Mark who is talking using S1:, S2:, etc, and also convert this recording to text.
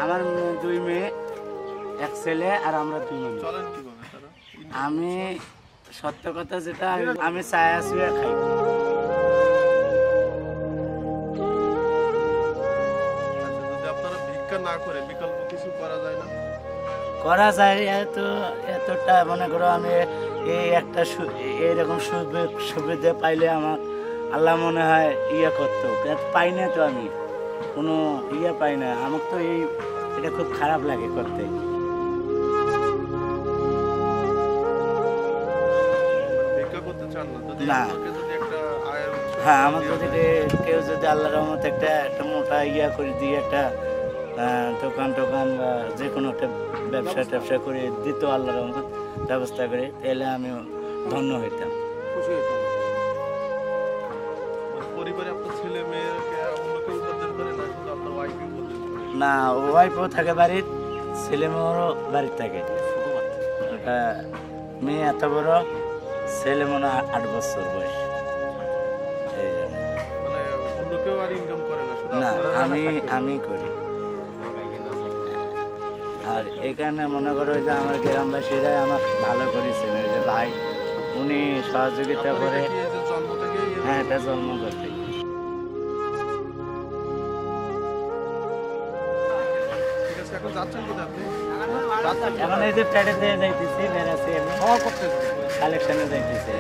S1: আমার দুই মেয়ে, এক ছেলে, আর আমরা দুই মেয়ে। আমি সত্য কথা যেটা, আমি চায়া শুয়ে খাই। করা যায়, এতটা মনে করো আমি এই একটা এইরকম সুবিধা পাইলে আমার আল্লাহ মনে হয় করতো, পাই না তো, আমি কোনো পাই না। আমার তো এটা খুব খারাপ লাগে করতে। না, হ্যাঁ, আমার যদি কেউ যদি আল্লাহর রহমতে একটা মোটা করে দিয়ে একটা দোকান টোকান বা যে কোনো একটা ব্যবসা করে দিত আল্লাহর রহমত ব্যবস্থা করে, তাহলে আমি ধন্য হইতাম, খুশি হইতাম। না, ওয়াইফও থাকে বাড়ির, ছেলে মেয়েরও বাড়ির থাকে। ওটা মেয়ে এত বড়, ছেলে মনে 8 বছর বয়স। না, আমি করি। আর এখানে মনে করো যে আমার গ্রামবাসীরা আমাকে ভালো করেছেন, যে ভাই উনি সহযোগিতা করে। হ্যাঁ, এটা জন্ম করতে। এখন এই যে প্যাডে দিয়ে যাইতেছি, বেড়াচ্ছি, আমি কালেকশনে যাইতেছি।